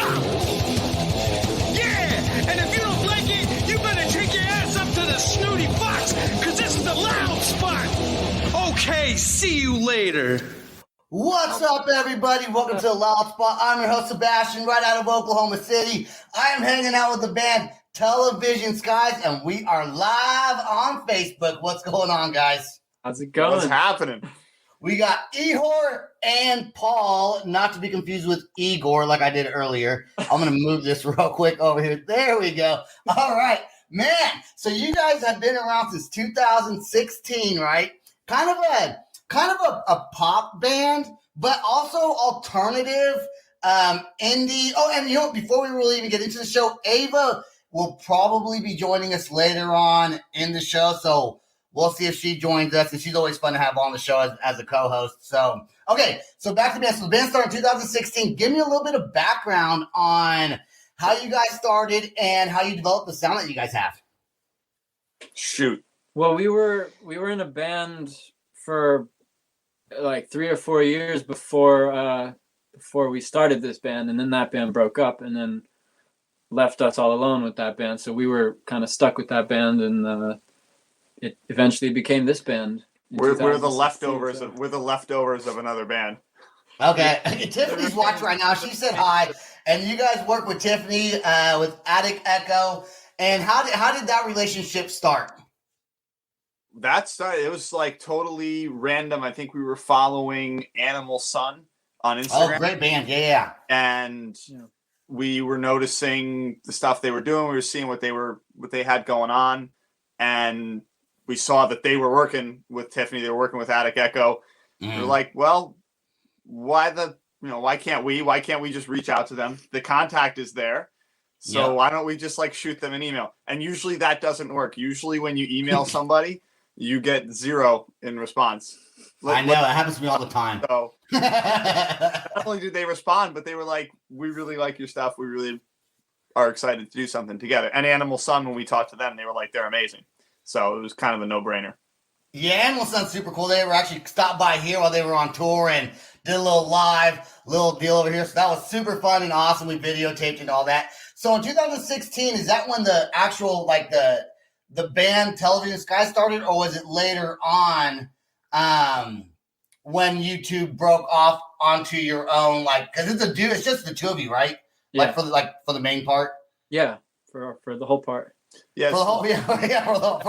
Yeah, and if you don't like it, you better take your ass up to the Snooty Fox, because this is the loud spot. Okay, see you later. What's up, everybody? Welcome to the Loud Spot. I'm your host, Sebastian, right out of Oklahoma City. I am hanging out with the band Television Skies, and we are live on Facebook. What's going on, guys? How's it going? What's happening? We got Ihor and Paul, not to be confused with Igor like I did earlier. I'm going to move this real quick over here. There we go. All right. Man, so you guys have been around since 2016, right? Kind of a pop band, but also alternative, indie. Oh, and before we really even get into the show, Ava will probably be joining us later on in the show, so we'll see if she joins us, and she's always fun to have on the show as a co-host. So, okay, so back to the band. So the band started in 2016. Give me a little bit of background on how you guys started and how you developed the sound that you guys have. Shoot. Well, we were in a band for like 3 or 4 years before we started this band, and then that band broke up and then left us all alone with that band. So we were kind of stuck with that band, and it eventually became this band. We're the leftovers. We're the leftovers of another band. Okay, Tiffany's watching right now. She said hi, and you guys work with Tiffany with Attic Echo. And how did that relationship start? That started. It was like totally random. I think we were following Animal Sun on Instagram. Oh, great band, yeah. And we were noticing the stuff they were doing. We were seeing what they had going on, and we saw that they were working with Tiffany. They were working with Attic Echo. We were like, well, why can't we? Why can't we just reach out to them? The contact is there. So why don't we just like shoot them an email? And usually that doesn't work. Usually when you email somebody, you get 0 in response. I know, it happens to me all the time. So not only did they respond, but they were like, we really like your stuff. We really are excited to do something together. And Animal Sun, when we talked to them, they were like, they're amazing. So it was kind of a no-brainer. Yeah, Animal Sun's super cool. They were actually stopped by here while they were on tour and did a little deal over here. So that was super fun and awesome. We videotaped and all that. So in 2016, is that when the actual, like, the band Television Sky started, or was it later on when you two broke off onto your own, like, because it's just the two of you, right? Yeah. For the main part? Yeah, for the whole part. Yes. For the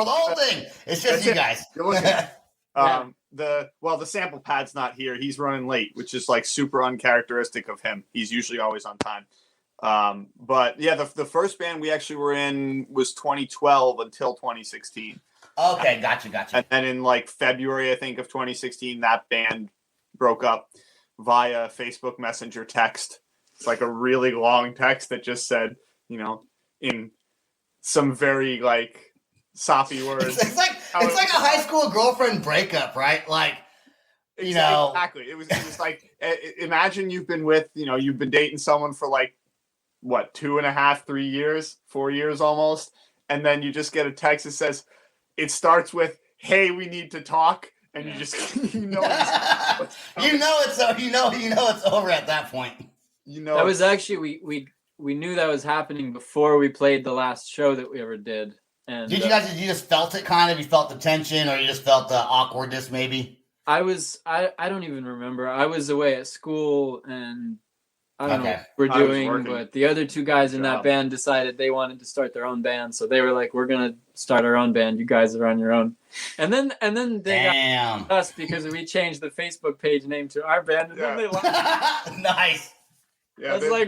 whole thing. It's just you guys. You're looking. The sample pad's not here. He's running late, which is like super uncharacteristic of him. He's usually always on time. But yeah, the first band we actually were in was 2012 until 2016. Okay, gotcha. And then in like February, I think, of 2016, that band broke up via Facebook Messenger text. It's like a really long text that just said, in some very like soppy words. It's like a high school girlfriend breakup, right? Like, Exactly. It was like, imagine you've been dating someone for like, what, 2.5, 3 years, 4 years almost. And then you just get a text that says, it starts with, hey, we need to talk. And you just, it's over at that point. That was actually, we knew that was happening before we played the last show that we ever did. And did you just felt it kind of? You felt the tension, or you just felt the awkwardness maybe? I don't even remember. I was away at school, and I don't know what we're doing, but the other two guys in that band decided they wanted to start their own band. So they were like, we're going to start our own band. You guys are on your own. And then they got us because we changed the Facebook page name to our band. And then they left. Nice. Yeah, I was like,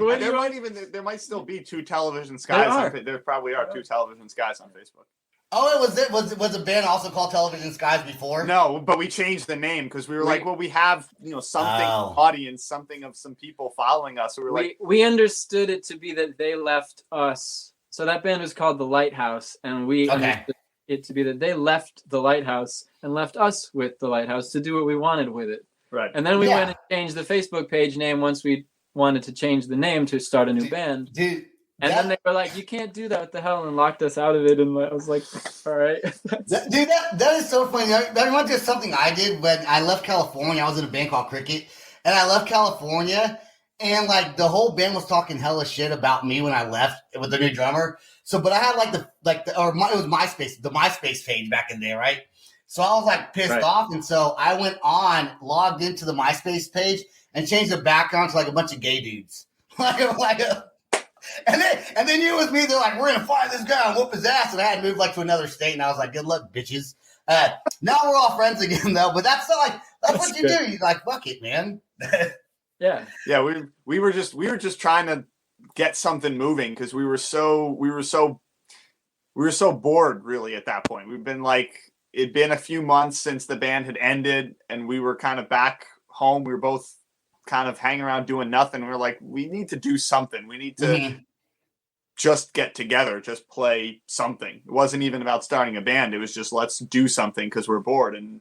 there might still be two Television Skies. There probably are two Television Skies on Facebook. Oh, was the band also called Television Skies before? No, but we changed the name because we were like, well, we have something audience, something of some people following us. So we understood it to be that they left us. So that band was called The Lighthouse, and we understood it to be that they left The Lighthouse and left us with The Lighthouse to do what we wanted with it. Right. And then we went and changed the Facebook page name once we wanted to change the name to start a new band. Then they were like, you can't do that. What the hell? And locked us out of it. And I was like, all right. That is so funny. That reminds me of something I did when I left California. I was in a band called Cricket. And I left California. and like the whole band was talking hella shit about me when I left with the new drummer. So, but I had it was MySpace, the MySpace page back in there, right? So I was like pissed off, and so I went on, logged into the MySpace page, and changed the background to like a bunch of gay dudes, and then you with me, they're like, we're gonna find this guy and whoop his ass, and I had to move like to another state, and I was like, good luck, bitches. Now we're all friends again, though. But that's what you do. You like, fuck it, man. Yeah. We were just trying to get something moving because we were so bored really at that point. We've been like, it'd been a few months since the band had ended, and we were kind of back home. We were both kind of hanging around doing nothing. We were like, we need to do something. We need to just get together, just play something. It wasn't even about starting a band. It was just, let's do something because we're bored. And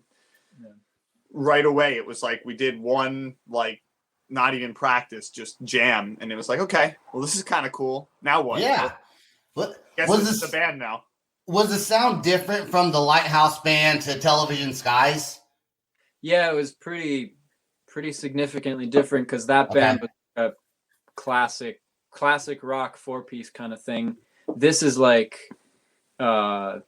right away, it was like we did one, like, not even practice, just jam. And it was like, okay, well, this is kind of cool. Now what? Yeah. Guess this is the band now. Was the sound different from the Lighthouse Band to Television Skies? Yeah, it was pretty significantly different because that band was a classic rock 4-piece kind of thing. This is like, it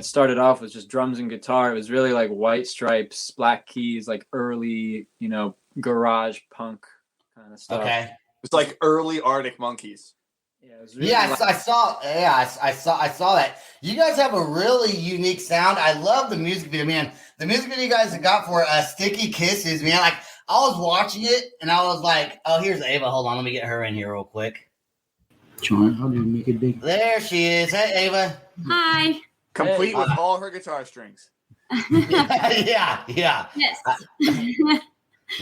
started off with just drums and guitar. It was really like White Stripes, Black Keys, like early, garage punk kind of stuff. Okay. It's like early Arctic Monkeys. Yeah, it was really I saw that. You guys have a really unique sound. I love the music video, man. The music video you guys have got for Sticky Kisses, man. Like, I was watching it and I was like, oh, here's Ava. Hold on, let me get her in here real quick. John, how do you make it big? There she is. Hey, Ava. Hi. Complete with all her guitar strings. yeah. Yes.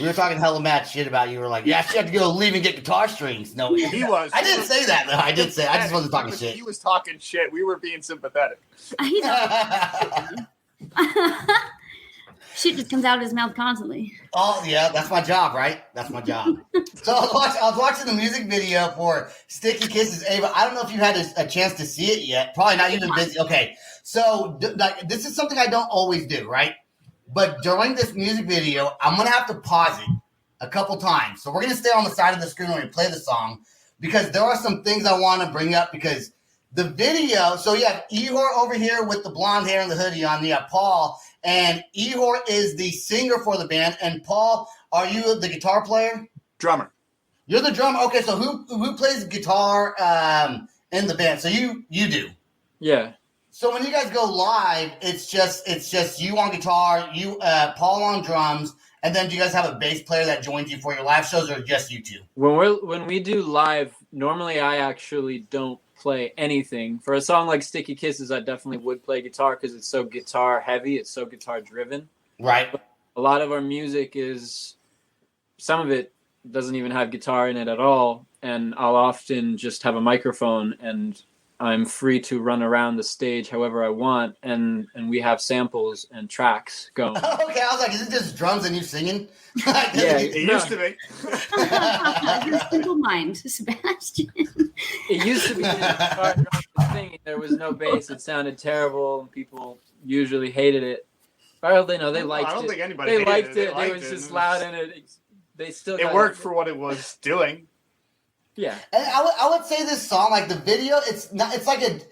We were talking hella mad shit about you. We were like, yeah, she had to go leave and get guitar strings. No, he was. I didn't say that, though. I just wasn't talking shit. He was talking shit. We were being sympathetic. Shit just comes out of his mouth constantly. Oh, yeah, that's my job, right? That's my job. So I was watching the music video for Sticky Kisses. Ava, I don't know if you had a chance to see it yet. Probably not. You've been busy. Okay, so this is something I don't always do, right? But during this music video, I'm going to have to pause it a couple times. So we're going to stay on the side of the screen when we play the song because there are some things I want to bring up because the video, so you have Ihor over here with the blonde hair and the hoodie on. You have Paul, and Ihor is the singer for the band. And Paul, are you the guitar player? Drummer. You're the drummer. Okay, so who plays guitar in the band? So you do. Yeah. So when you guys go live, it's just you on guitar, you Paul on drums, and then do you guys have a bass player that joins you for your live shows, or just you two? When we do live, normally I actually don't play anything. For a song like Sticky Kisses, I definitely would play guitar because it's so guitar heavy, it's so guitar driven. Right. But a lot of our music some of it doesn't even have guitar in it at all, and I'll often just have a microphone and I'm free to run around the stage however I want, and we have samples and tracks going. Okay, I was like, is it just drums and you singing? Yeah, it used to be. Your simple mind, Sebastian. It used to be guitar, drums, singing. There was no bass. It sounded terrible, and people usually hated it. Well, they liked it. I don't think anybody They liked hated it. It was just loud, and they still. It worked for what it was doing. Yeah, and I would say this song, like the video, it's like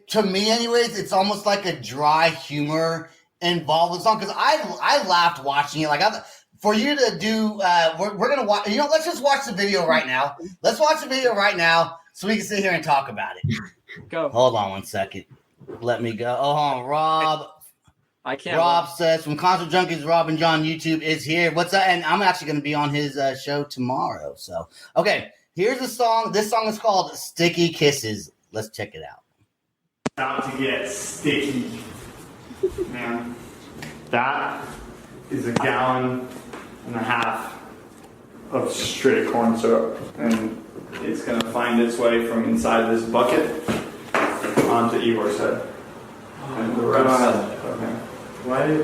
to me anyways, it's almost like a dry humor involved with the song because I laughed watching it. Like for you to do, we're gonna watch. Let's just watch the video right now. Let's watch the video right now so we can sit here and talk about it. Go. Hold on 1 second. Let me go. Oh, hold on, Rob. I can't. Rob says from Concert Junkies, Rob and John YouTube is here. What's up? And I'm actually going to be on his show tomorrow. So okay. Here's the song. This song is called Sticky Kisses. Let's check it out. About to get sticky. Man, that is 1.5 gallons of straight corn syrup. And it's going to find its way from inside this bucket onto Igor's head. And the rest. Okay. Why?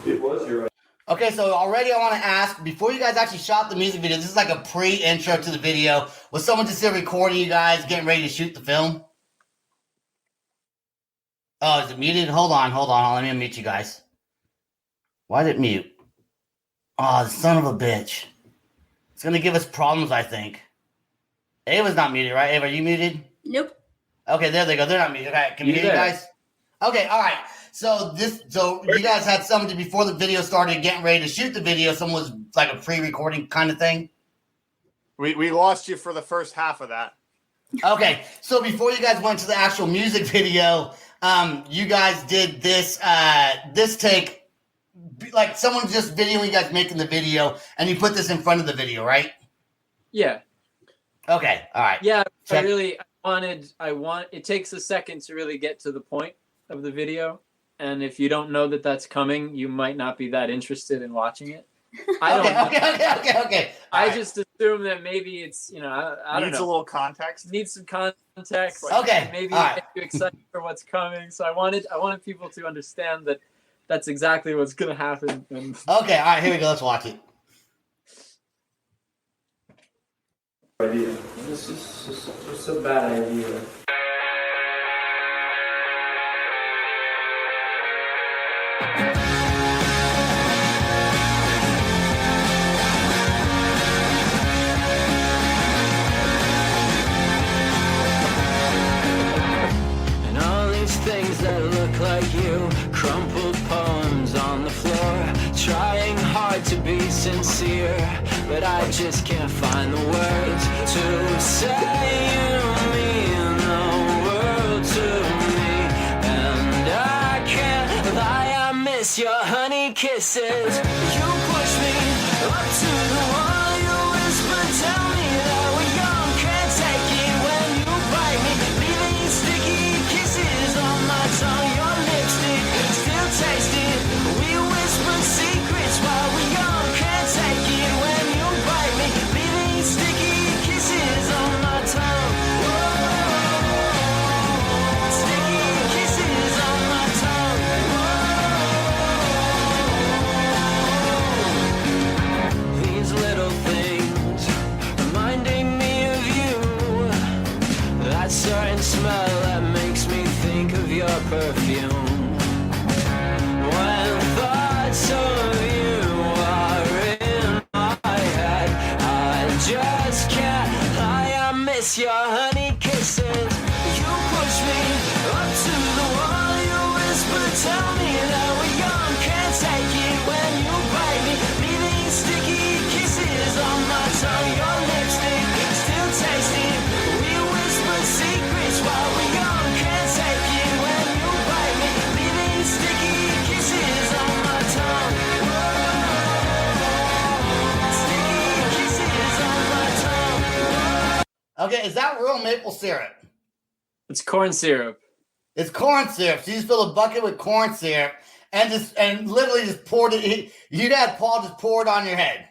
It was your. Okay, so already I want to ask, before you guys actually shot the music video, this is like a pre-intro to the video. Was someone just recording you guys getting ready to shoot the film? Oh, is it muted? Hold on. Let me unmute you guys. Why did it mute? Oh, the son of a bitch. It's gonna give us problems, I think. Ava's not muted, right? Ava, are you muted? Nope. Okay, there they go. They're not muted. Okay, can you hear you guys? Okay, all right. So you guys had something before the video started, getting ready to shoot the video. Someone was like a pre-recording kind of thing. We lost you for the first half of that. Okay, so before you guys went to the actual music video, you guys did this take, like someone just videoing you guys making the video, and you put this in front of the video, right? Yeah. Okay, all right. Yeah, it takes a second to really get to the point of the video, and if you don't know that that's coming, you might not be that interested in watching it. Okay. I just assume that maybe it's, I don't know. Needs a little context. Needs some context. Okay. Maybe right. get you excited for what's coming. So I wanted people to understand that that's exactly what's going to happen. Okay. All right. Here we go. Let's watch it. Idea. This is just a bad idea. And all these things that look like you, crumpled poems on the floor, trying hard to be sincere, but I just can't find the words to say you mean the world to me. And I can't lie, I miss your honey kisses. You push me up to the wall, you whisper, tell me that we're young, can't take it when you bite me, leaving sticky kisses on my tongue. Your lipstick still tasting, we whisper secrets while we're young, can't take it when you bite me, leaving sticky kisses on my tongue. Whoa, sticky kisses on my tongue. Whoa. These little things reminding me of you, that certain smell that makes me think of your perfume. When thoughts of you are in my head, I just can't lie, I miss your honey kisses. You push me up to the wall, you whisper, tell me that we're young, can't take it when you bite me, leaving sticky kisses on my tongue. Your lipstick still tasting, we whisper secrets while we're young, can't take it when you bite me, leaving sticky kisses on my tongue. Whoa, sticky kisses on my tongue. Okay, is that real maple syrup? It's corn syrup. It's corn syrup. So you just fill a bucket with corn syrup and literally just poured it. You had Paul just pour it on your head.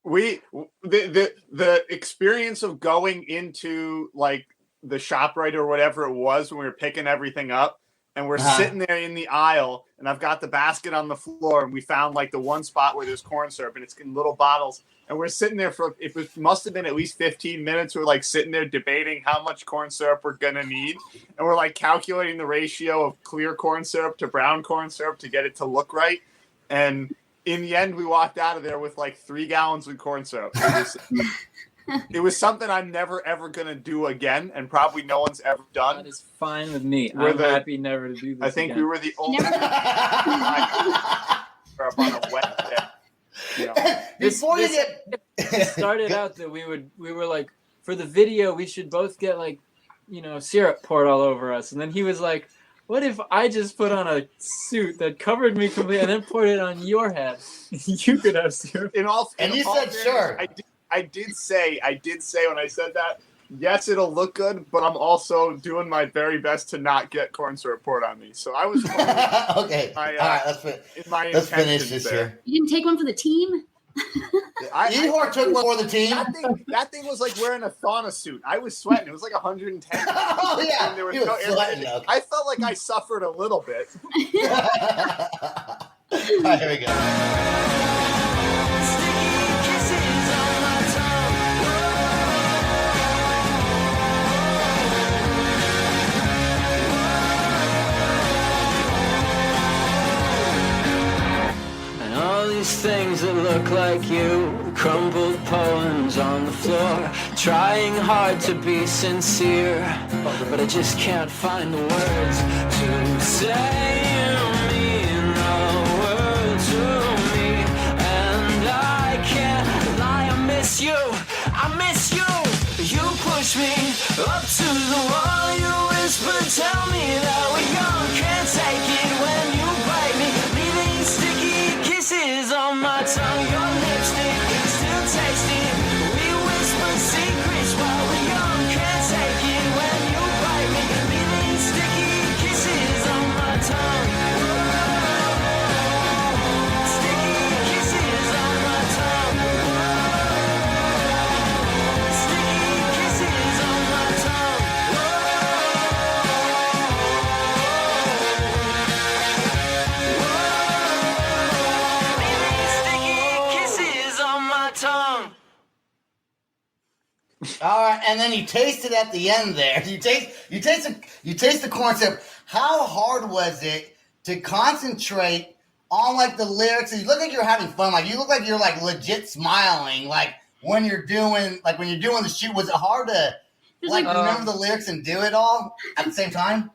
The experience of going into like the ShopRite or whatever it was when we were picking everything up, and we're sitting there in the aisle, and I've got the basket on the floor, and we found like the one spot where there's corn syrup, and it's in little bottles, and we're sitting there for it must have been at least 15 minutes. We're like sitting there debating how much corn syrup we're gonna need, and we're like calculating the ratio of clear corn syrup to brown corn syrup to get it to look right, and in the end, we walked out of there with like 3 gallons of corn syrup. It was something I'm never, ever going to do again, and probably no one's ever done. That is fine with me. I'm happy never to do this I think again. we were the only on a wet day. You know. Before you get It started out that we were like, for the video, we should both get like, syrup poured all over us. And then he was like, what if I just put on a suit that covered me completely and then poured it on your head? You could have syrup. And you said sure. I did say when I said that, yes, it'll look good, but I'm also doing my very best to not get corn syrup poured on me. So I was okay. All right, let's finish this here. You didn't take one for the team? Ihor took one for the team. That thing was like wearing a sauna suit. I was sweating. It was like 110. Oh yeah, there was you no were sweating. Okay. I felt like I suffered a little bit. All right, here we go. These things that look look like you. Crumbled poems on the floor, trying hard to be sincere, but I just can't find the words to say. You mean the world to me, and I can't lie. I miss you. You push me up to the wall. You whisper, tell me that we're young. Can't take it when you bite me, leaving sticky kisses on my tongue. Your lipstick still tasting. We whisper secrets while we're young. Can't take it when you bite me, leaving sticky kisses on my tongue. Sticky kisses on my tongue. Sticky kisses on my tongue. All right, and then you taste it at the end there. You taste the corn syrup. How hard was it to concentrate on like the lyrics? You look like you're having fun. Like you look like you're like legit smiling. Like when you're doing the shoot, was it hard to like remember the lyrics and do it all at the same time?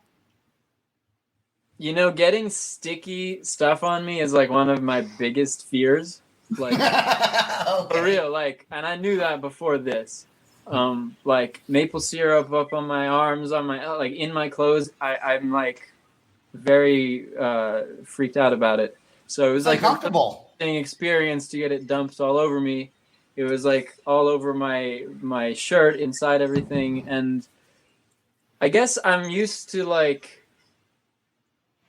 You know, getting sticky stuff on me is like one of my biggest fears. Like Okay. for real, like, and I knew that before this. Like maple syrup up on my arms, on my like in my clothes. I'm like very freaked out about it. So it was like uncomfortable experience to get it dumped all over me. It was like all over my shirt, inside everything, and I guess I'm used to like,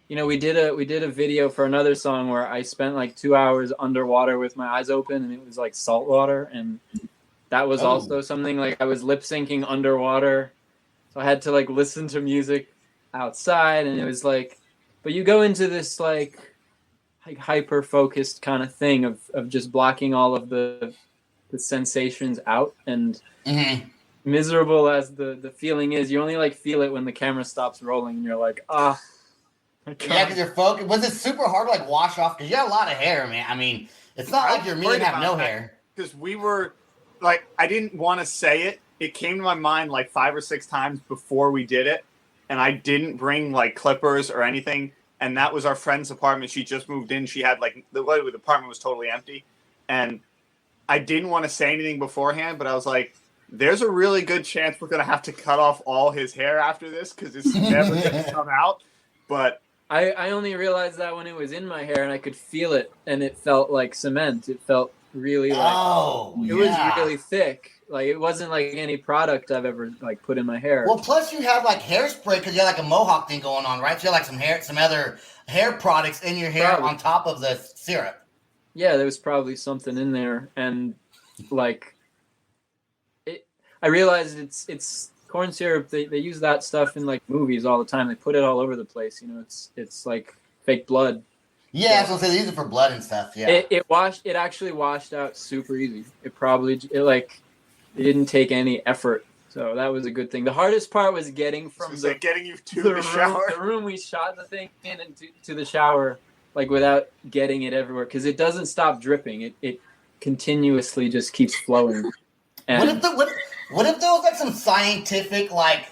you know, we did a video for another song where I spent like 2 hours underwater with my eyes open, and it was like salt water, and that was also something like I was lip syncing underwater, so I had to like listen to music outside, and it was like, but you go into this like hyper focused kind of thing of just blocking all of the sensations out, and miserable as the feeling is, you only like feel it when the camera stops rolling, and you're like, yeah, because you're focused. Was it super hard to like wash off? Because you got a lot of hair, man. I mean, it's not like you're me and have no hair. Because we were like, I didn't want to say it. It came to my mind like 5 or 6 times before we did it, and I didn't bring like clippers or anything. And that was our friend's apartment. She just moved in. She had like the apartment was totally empty, and I didn't want to say anything beforehand, but I was like, there's a really good chance we're going to have to cut off all his hair after this because it's never going to come out. But I only realized that when it was in my hair and I could feel it, and it felt like cement. It felt really like it was really thick. Like it wasn't like any product I've ever like put in my hair. Well, plus you have like hairspray because you have like a mohawk thing going on, right? So you have like some other hair products in your hair on top of the syrup. Yeah, there was probably something in there, and like I realized it's corn syrup. They use that stuff in like movies all the time. They put it all over the place. You know, it's like fake blood. Yeah, so they use it for blood and stuff. Yeah, it actually washed out super easy. It didn't take any effort, so that was a good thing. The hardest part was getting getting you to the shower, the room we shot the thing in, and to the shower, like without getting it everywhere, because it doesn't stop dripping. It continuously just keeps flowing. And what if there was like some scientific like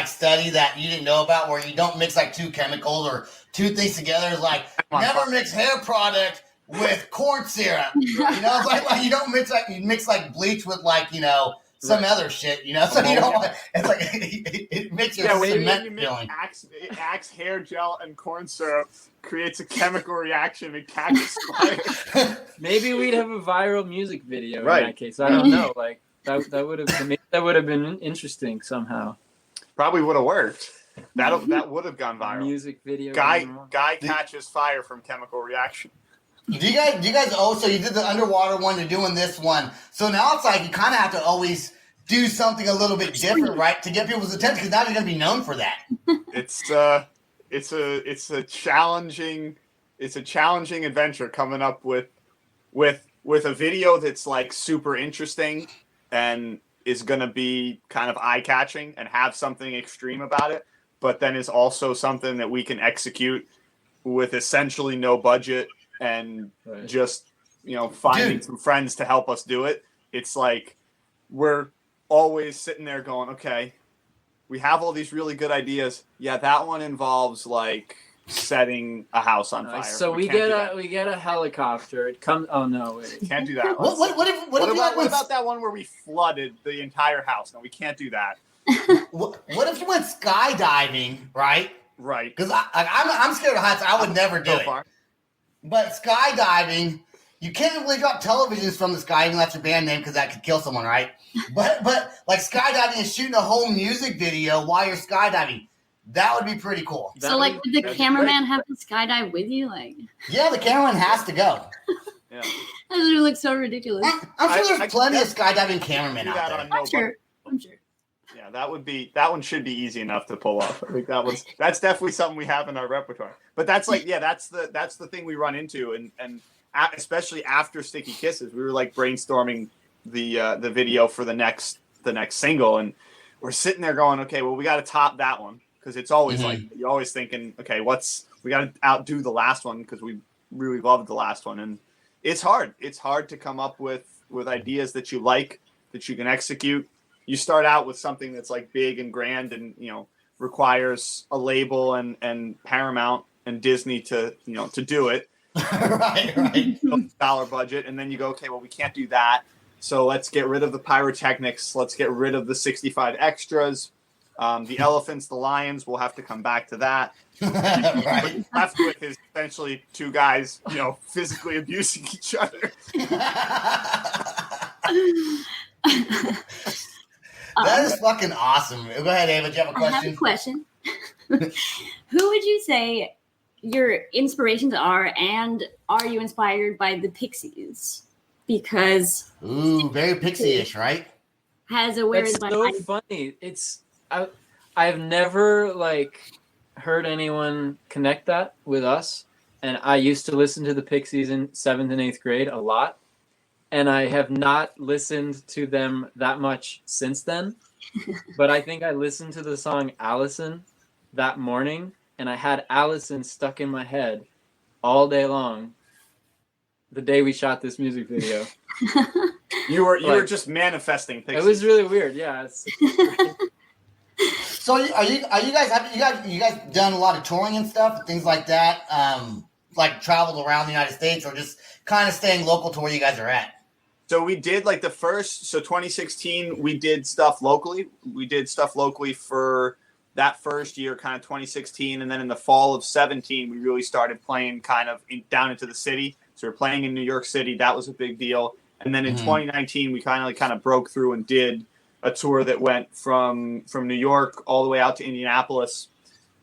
study that you didn't know about where you don't mix like 2 chemicals or 2 things together? Like never mix hair product with corn syrup. You know, it's like you don't mix you mix like bleach with like, you know, some other shit, you know. So you don't want, it's like it makes your cement feeling. Axe hair gel and corn syrup creates a chemical reaction and catches fire. Maybe we'd have a viral music video in that case. I don't know. Like that would have been interesting somehow. Probably would have worked. That would have gone viral. Music video. Guy catches fire from chemical reaction. Do you guys so you did the underwater one, you're doing this one. So now it's like you kind of have to always do something a little bit different, right? To get people's attention, because now you're going to be known for that. It's a challenging adventure coming up with a video that's like super interesting and is going to be kind of eye-catching and have something extreme about it, but then is also something that we can execute with essentially no budget and just finding some friends to help us do it. It's like we're always sitting there going, okay, we have all these really good ideas. Yeah, that one involves like setting a house on fire. So we get a helicopter. It comes. Oh no, wait. Can't do that. What about that one where we flooded the entire house? No, we can't do that. what if you went skydiving, right? Right. Because I'm scared of heights. I would never do it. Far. But skydiving, you can't really drop televisions from the sky, even though that's your band name, because that could kill someone, right? But like skydiving and shooting a whole music video while you're skydiving, that would be pretty cool. So like, did the cameraman have to skydive with you? Like, yeah, the cameraman has to go. Yeah. That would look so ridiculous. I'm sure there's plenty of skydiving cameramen out there. I'm sure. Yeah, that one should be easy enough to pull off. I think that's definitely something we have in our repertoire. But that's like, yeah, that's the thing we run into, and especially after Sticky Kisses, we were like brainstorming the video for the next single, and we're sitting there going, okay, well, we got to top that one, because it's always like you're always thinking, okay, we got to outdo the last one, because we really loved the last one, and it's hard. It's hard to come up with ideas that you like, that you can execute. You start out with something that's like big and grand, and requires a label and Paramount and Disney to do it. right. Dollar budget, and then you go, okay, well, we can't do that, so let's get rid of the pyrotechnics. Let's get rid of the 65 extras. The elephants, the lions, we'll have to come back to that. What you're left with is essentially two guys, physically abusing each other. That is fucking awesome. Go ahead, Ava. Do you have a question? I have a question. Who would you say your inspirations are, and are you inspired by the Pixies? Because very Pixie-ish, right? Has a weird. It's so funny. I've never heard anyone connect that with us, and I used to listen to the Pixies in 7th and 8th grade a lot, and I have not listened to them that much since then. But I think I listened to the song Allison that morning, and I had Allison stuck in my head all day long the day we shot this music video. You were just manifesting Pixies. It was really weird, yeah. So are you guys done a lot of touring and stuff, things like that? Like traveled around the United States, or just kind of staying local to where you guys are at? So we did 2016, we did stuff locally. We did stuff locally for that first year, kind of 2016. And then in the fall of 17, we really started playing kind of down into the city. So we're playing in New York City. That was a big deal. And then in 2019, we kind of broke through and did a tour that went from New York all the way out to Indianapolis,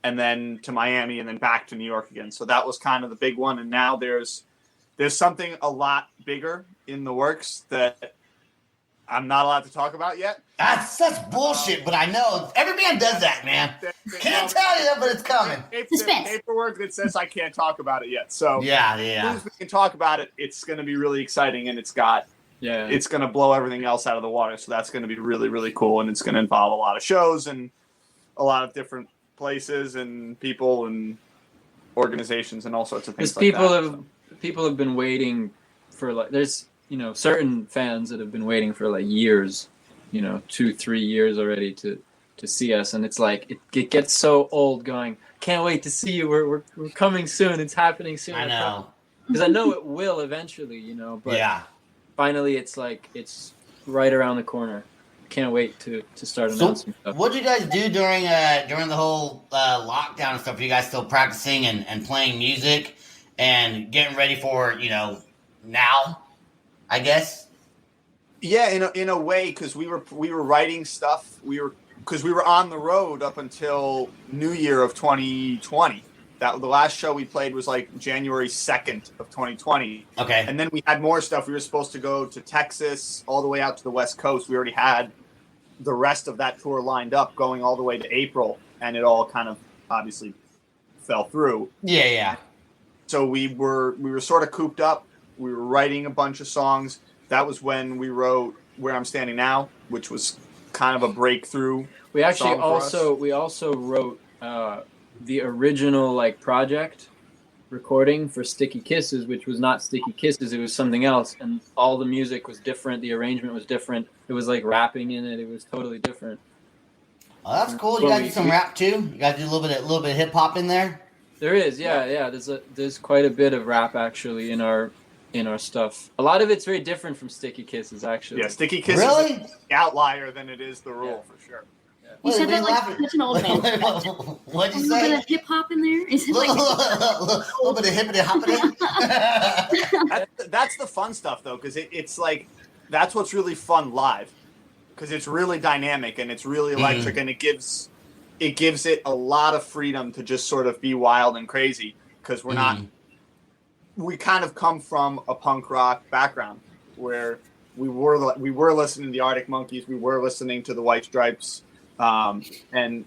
and then to Miami, and then back to New York again. So that was kind of the big one. And now there's something a lot bigger in the works that I'm not allowed to talk about yet. That's bullshit, but I know every band does that, man. Can't tell you, but it's coming. It's paperwork that says I can't talk about it yet. So yeah. As soon as we can talk about it, it's going to be really exciting, and it's going to blow everything else out of the water. So that's going to be really, really cool, and it's going to involve a lot of shows and a lot of different places and people and organizations and all sorts of things. Because people have been waiting for there's certain fans that have been waiting for years, 2-3 years already to see us, and it's it gets so old going, can't wait to see you, we're coming soon, it's happening soon. I know, because I know it will eventually, but yeah, finally it's it's right around the corner. Can't wait to start announcing stuff. What did you guys do during the whole lockdown and stuff? Are you guys still practicing and playing music and getting ready for now, I guess? Yeah, in a way, because we were writing stuff. Because we were on the road up until New Year of 2020. That the last show we played was January 2nd of 2020. Okay. And then we had more stuff. We were supposed to go to Texas, all the way out to the West Coast. We already had the rest of that tour lined up, going all the way to April, and it all kind of obviously fell through. Yeah. So we were sort of cooped up. We were writing a bunch of songs. That was when we wrote Where I'm Standing Now, which was kind of a breakthrough. We actually also wrote the original project recording for Sticky Kisses, which was not Sticky Kisses, it was something else, and all the music was different, the arrangement was different, it was like rapping in it, it was totally different. Oh, that's cool. You guys do some rap too? You guys do a little bit of hip hop in there? There is, yeah. There's quite a bit of rap actually in our stuff. A lot of it's very different from Sticky Kisses, actually. Yeah, Sticky Kisses really? is the outlier than it is the rule, for sure. You said that like such an old man. What'd you say? A little bit of hip hop in there. Is it like a little bit of hippity hoppity? That's the fun stuff, though, because it's like that's what's really fun live, because it's really dynamic and it's really electric, and it gives it a lot of freedom to just sort of be wild and crazy, because we're not. We kind of come from a punk rock background where we were listening to the Arctic Monkeys, we were listening to the White Stripes. And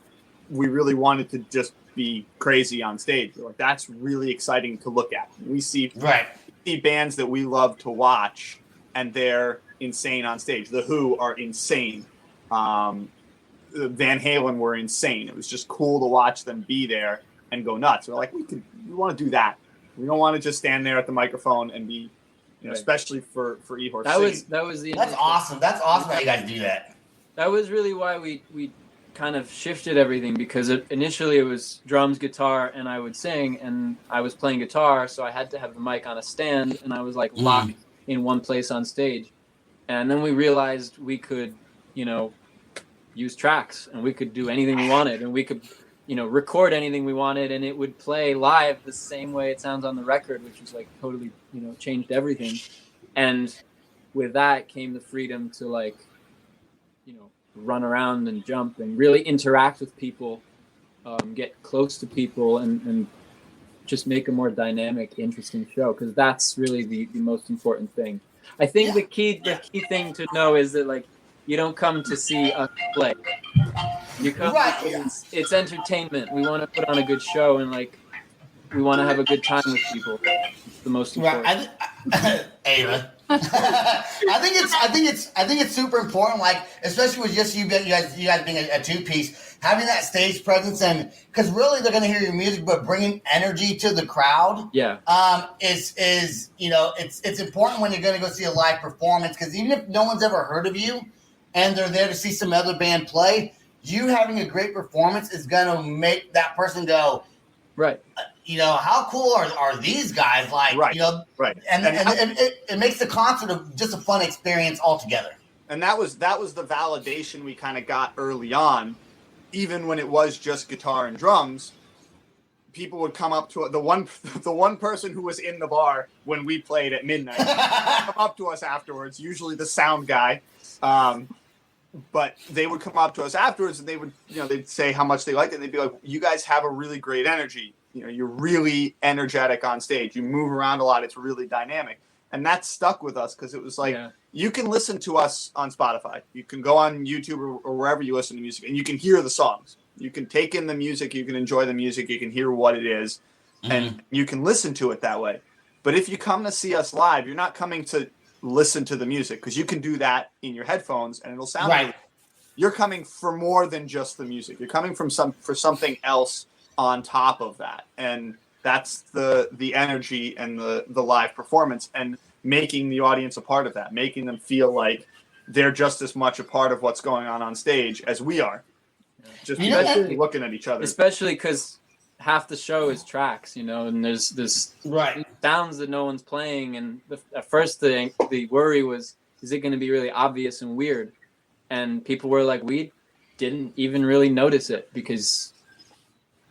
we really wanted to just be crazy on stage. Like, that's really exciting to look at. We see bands that we love to watch, and they're insane on stage. The Who are insane. Van Halen were insane. It was just cool to watch them be there and go nuts. We're like, we want to do that. We don't want to just stand there at the microphone and be, especially for Ihor. That's awesome. That's awesome how you guys do that. That was really why we kind of shifted everything, because initially it was drums, guitar, and I would sing, and I was playing guitar, so I had to have the mic on a stand, and I was like locked in one place on stage. And then we realized we could, use tracks, and we could do anything we wanted, and we could, record anything we wanted, and it would play live the same way it sounds on the record, which is like totally, changed everything. And with that came the freedom to like, run around and jump and really interact with people, get close to people, and just make a more dynamic, interesting show, because that's really the most important thing. I think the key thing to know is that like you don't come to see us play. You come because it's entertainment. We want to put on a good show, and like we want to have a good time with people. It's the most important. Ava. I think it's super important, like especially with just you guys being a two-piece, having that stage presence, and because really they're going to hear your music, but bringing energy to the crowd, is it's important when you're going to go see a live performance, because even if no one's ever heard of you, and they're there to see some other band play, you having a great performance is going to make that person go, right. How cool are these guys? Like, and it makes the concert just a fun experience altogether. And that was the validation we kind of got early on, even when it was just guitar and drums. People would come up to the one person who was in the bar when we played at midnight, come up to us afterwards. Usually the sound guy, but they would come up to us afterwards, and they would they'd say how much they liked it. And they'd be like, "You guys have a really great energy. You're really energetic on stage. You move around a lot. It's really dynamic." And that stuck with us, because it was like, you can listen to us on Spotify. You can go on YouTube or wherever you listen to music, and you can hear the songs. You can take in the music. You can enjoy the music. You can hear what it is, and you can listen to it that way. But if you come to see us live, you're not coming to listen to the music, because you can do that in your headphones, and it'll sound like you're coming for more than just the music. You're coming for something else on top of that, and that's the energy and the live performance, and making the audience a part of that, making them feel like they're just as much a part of what's going on stage as we are, just looking at each other. Especially because half the show is tracks, and there's this sounds that no one's playing, and at first the worry was, is it going to be really obvious and weird? And people were like, we didn't even really notice it, because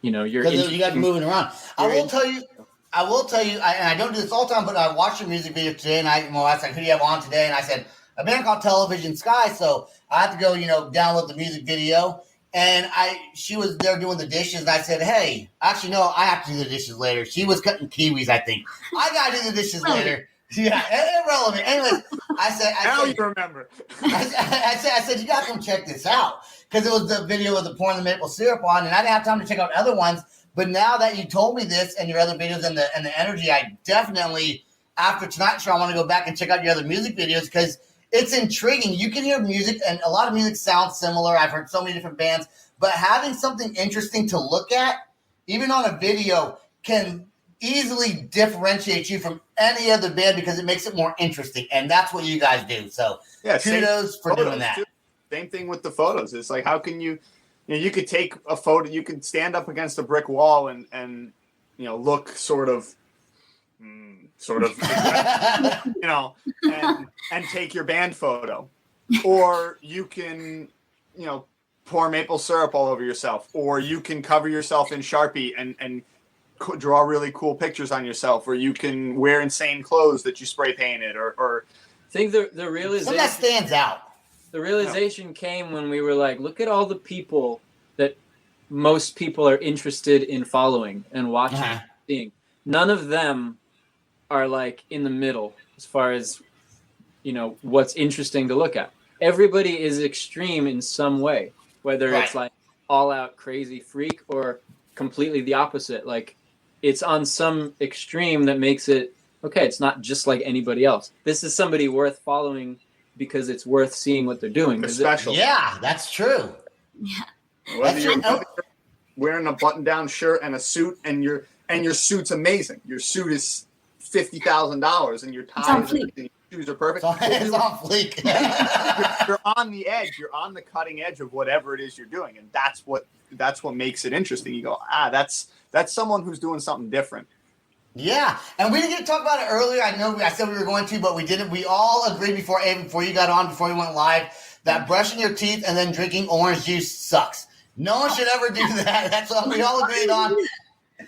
you guys moving around. I will tell you, and I don't do this all the time, but I watched your music video today, and I was like, who do you have on today? And I said, a band called Television Sky. So I had to go, download the music video. And she was there doing the dishes, and I said, hey, actually, no, I have to do the dishes later. She was cutting kiwis, I think. I got to do the dishes later. Yeah, irrelevant. Anyways, I said, you remember. I said, you got to come check this out, because it was the video of the pouring the maple syrup on, and I didn't have time to check out other ones. But now that you told me this and your other videos and the energy, I definitely, after tonight's show, I want to go back and check out your other music videos, because it's intriguing. You can hear music, and a lot of music sounds similar. I've heard so many different bands, but having something interesting to look at, even on a video, can easily differentiates you from any other band because it makes it more interesting, and that's what you guys do. So kudos for doing that. Too. Same thing with the photos. It's like, how can you could take a photo, you could stand up against a brick wall and look sort of, and take your band photo, or you can, pour maple syrup all over yourself, or you can cover yourself in Sharpie and draw really cool pictures on yourself, or you can wear insane clothes that you spray painted, or I think the realization that stands out. The realization came when we were like, look at all the people that most people are interested in following and watching, seeing. None of them are like in the middle as far as what's interesting to look at. Everybody is extreme in some way, whether it's like all out crazy freak or completely the opposite. Like, it's on some extreme that makes it okay. It's not just like anybody else. This is somebody worth following because it's worth seeing what they're doing. They're special. Yeah, that's true. Yeah. Whether you're wearing a button-down shirt and a suit, and your suit's amazing. Your suit is $50,000, and your tie and your shoes are perfect. It's on fleek. You're on the edge. You're on the cutting edge of whatever it is you're doing, and that's what makes it interesting. You go, that's someone who's doing something different. Yeah, and we didn't get to talk about it earlier. I know I said we were going to, but we didn't. We all agreed before you got on, before you went live, that brushing your teeth and then drinking orange juice sucks. No one should ever do that. That's what we all agreed on.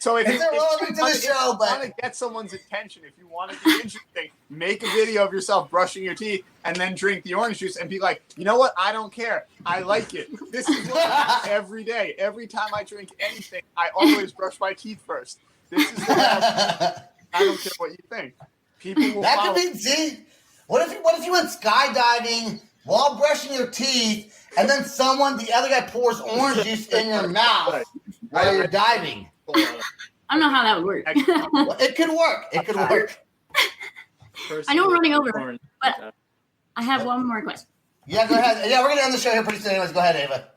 So if you want to get someone's attention, if you want to be interesting, make a video of yourself brushing your teeth and then drink the orange juice and be like, you know what? I don't care. I like it. This is what I do every day. Every time I drink anything, I always brush my teeth first. This is the best. I don't care what you think. People will follow. Could be. See, what if you went skydiving while brushing your teeth, and then the other guy pours orange juice in your mouth while you're diving? I don't know how that would work. Well, it could work. It could work. I know we're running over, but I have one more question. Yeah, go ahead. Yeah, we're gonna end the show here pretty soon. Anyways, go ahead, Ava.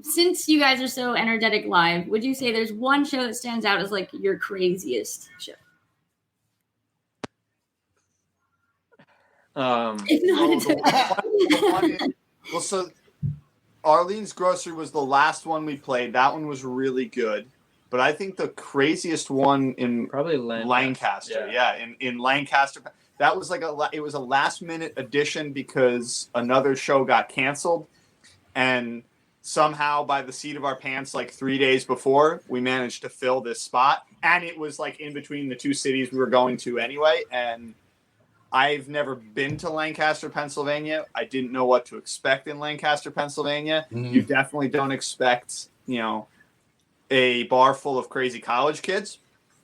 Since you guys are so energetic live, would you say there's one show that stands out as like your craziest show? So Arlene's Grocery was the last one we played. That one was really good. But I think the craziest one in probably Lancaster. Yeah, in Lancaster. That was it was a last minute addition because another show got canceled, and somehow by the seat of our pants, like 3 days before, we managed to fill this spot. And it was like in between the two cities we were going to anyway. And I've never been to Lancaster, Pennsylvania. I didn't know what to expect in Lancaster, Pennsylvania. Mm-hmm. You definitely don't expect, a bar full of crazy college kids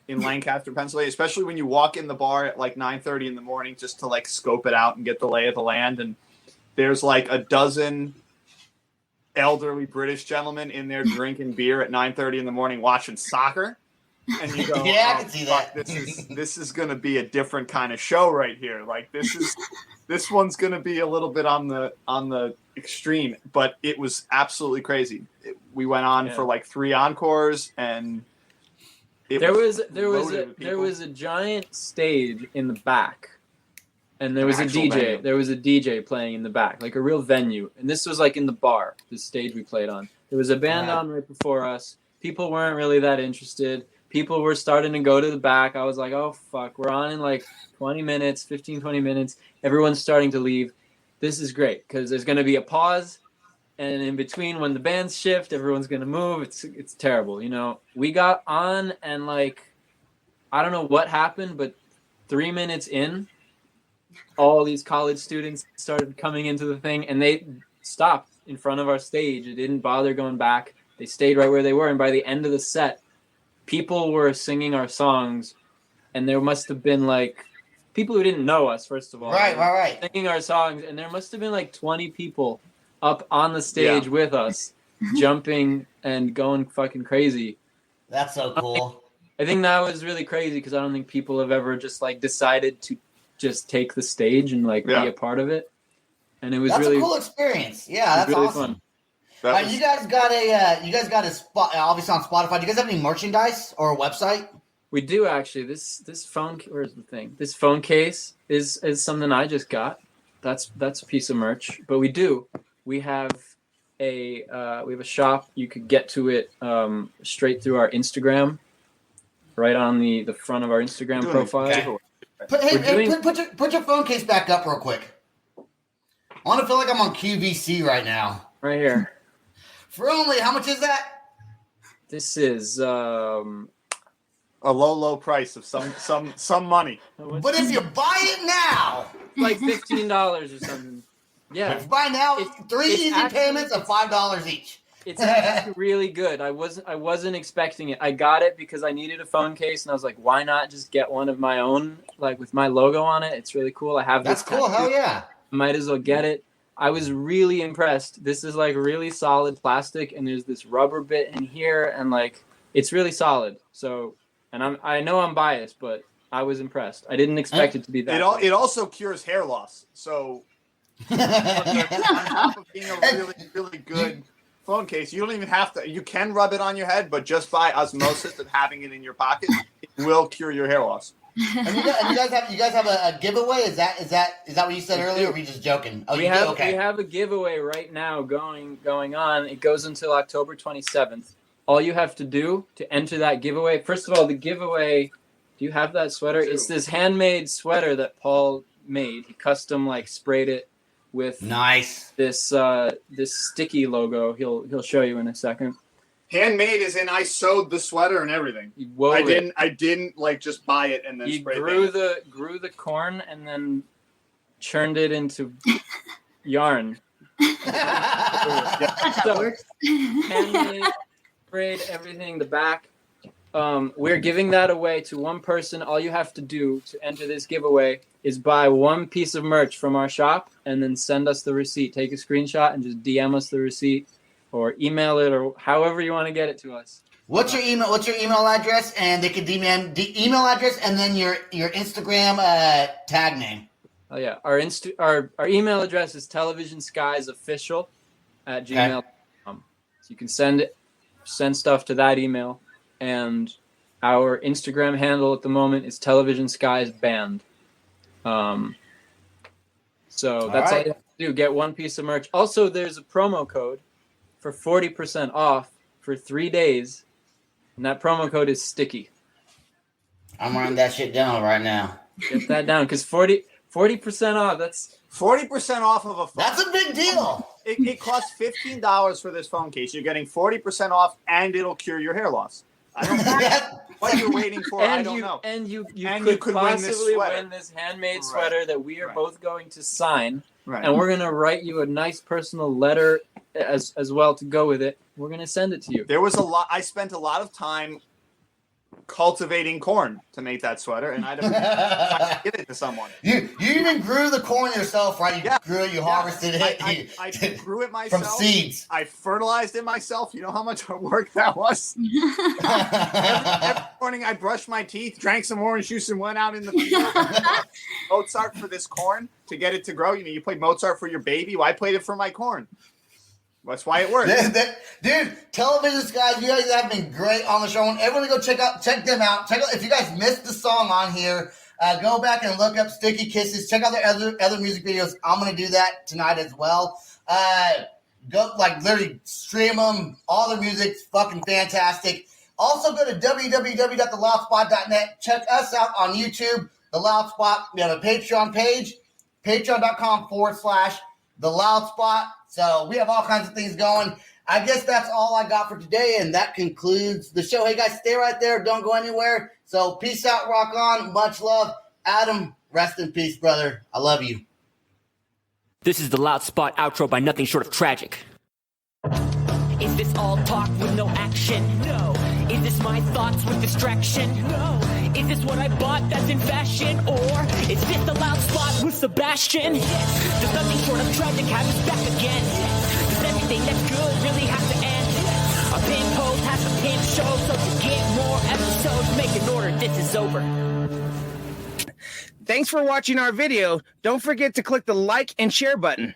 in Lancaster, Pennsylvania, especially when you walk in the bar at like 9:30 in the morning just to like scope it out and get the lay of the land. And there's like a dozen elderly British gentlemen in there drinking beer at 9:30 in the morning watching soccer. And you go, yeah, I can see that. This is going to be a different kind of show right here. Like this one's going to be a little bit on the extreme, but it was absolutely crazy. We went on for like 3 encores, and there was a giant stage in the back, and there was a DJ. Venue. There was a DJ playing in the back, like a real venue. And this was like in the bar, the stage we played on. There was a band on right before us. People weren't really that interested. People were starting to go to the back. I was like, oh, fuck. We're on in like 20 minutes. Everyone's starting to leave. This is great because there's going to be a pause. And in between, when the bands shift, everyone's going to move. It's terrible. We got on and like, I don't know what happened, but 3 minutes in, all these college students started coming into the thing and they stopped in front of our stage. It didn't bother going back. They stayed right where they were. And by the end of the set, people were singing our songs, and there must have been like people who didn't know us, first of all. Right. Singing our songs, and there must have been like 20 people up on the stage with us, jumping and going fucking crazy. That's so cool. I think that was really crazy because I don't think people have ever just like decided to just take the stage and like be a part of it. And it was that's really a cool experience. Yeah, that's really awesome. Fun. You guys got a spot, obviously on Spotify. Do you guys have any merchandise or a website? We do actually. This phone. Where's the thing? This phone case is something I just got. That's a piece of merch. But we have a shop. You could get to it straight through our Instagram, right on the front of our Instagram profile. Okay. Put your phone case back up real quick. I want to feel like I'm on QVC right now. Right here. For only, how much is that? This is a low price of some money. But if you buy it now, like $15 or something. Yeah. If you buy now, three easy payments of $5 each. It's actually really good. I wasn't expecting it. I got it because I needed a phone case, and I was like, why not just get one of my own, like with my logo on it? It's really cool. I have That's this. Cool. Hell yeah. Might as well get it. I was really impressed. This is like really solid plastic, and there's this rubber bit in here, and like it's really solid. So, and I know I'm biased, but I was impressed. I didn't expect it to be that. It also cures hair loss. So, on top of being a really, really good phone case, you don't even have to. You can rub it on your head, but just by osmosis of having it in your pocket, it will cure your hair loss. And you guys have a giveaway? Is that what you said earlier? Or were you just joking? Oh, we have a giveaway right now going on. It goes until October 27th. All you have to do to enter that giveaway. First of all, the giveaway. Do you have that sweater? It's this handmade sweater that Paul made. He custom sprayed it with this sticky logo. He'll show you in a second. Handmade is in I sewed the sweater and everything. I didn't just buy it and then spray it. Grew the corn and then churned it into yarn. Handmade, sprayed everything, the back. We're giving that away to one person. All you have to do to enter this giveaway is buy one piece of merch from our shop and then send us the receipt. Take a screenshot and just DM us the receipt or email it or however you want to get it to us. What's your email address? And they can DM the email address and then your Instagram tag name. Oh yeah, our email address is televisionskiesofficial@gmail.com. So you can send stuff to that email. And our Instagram handle at the moment is Television Skies Band. So that's all you have to do. Get one piece of merch. Also, there's a promo code for 40% off for 3 days. And that promo code is sticky. I'm writing that shit down right now. Get that down because 40% off. That's 40% off of a phone. That's a big deal. It costs $15 for this phone case. You're getting 40% off, and it'll cure your hair loss. I don't know what you're waiting for. I don't know. And you could possibly win this handmade sweater that we are both going to sign. Right. And we're going to write you a nice personal letter as well to go with it. We're going to send it to you. There was I spent a lot of time cultivating corn to make that sweater, and I'd have give it to someone. You even grew the corn yourself, right? You grew it, you harvested it. I grew it myself. From seeds. I fertilized it myself. You know how much work that was? every morning I brushed my teeth, drank some orange juice, and went out in the field. Mozart for this corn to get it to grow. You play Mozart for your baby. Well, I played it for my corn. That's why it works. Dude, Television Skies, you guys have been great on the show. Everyone go check them out. If you guys missed the song on here, go back and look up Sticky Kisses. Check out their other music videos. I'm going to do that tonight as well. Go literally stream them. All their music's fucking fantastic. Also go to www.theloudspot.net. Check us out on YouTube, The Loud Spot. We have a Patreon page, patreon.com/The Loud Spot. So we have all kinds of things going. I guess that's all I got for today, and that concludes the show. Hey, guys, stay right there. Don't go anywhere. So peace out, rock on. Much love. Adam, rest in peace, brother. I love you. This is the Loud Spot outro by Nothing Short of Tragic. Is this all talk with no action? No. Is this my thoughts with distraction? No. Is this what I bought that's in fashion? Or is this the Loud Spot with Sebastian? Yes. Does Nothing Short of Tragic have us back again? Yes. Does everything that's good really have to end? Yes. Our pin post has a pin show, so to get more episodes, make an order, this is over. Thanks for watching our video. Don't forget to click the like and share button.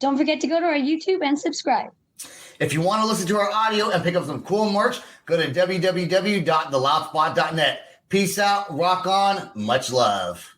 Don't forget to go to our YouTube and subscribe. If you want to listen to our audio and pick up some cool merch, go to www.theloudspot.net. Peace out. Rock on. Much love.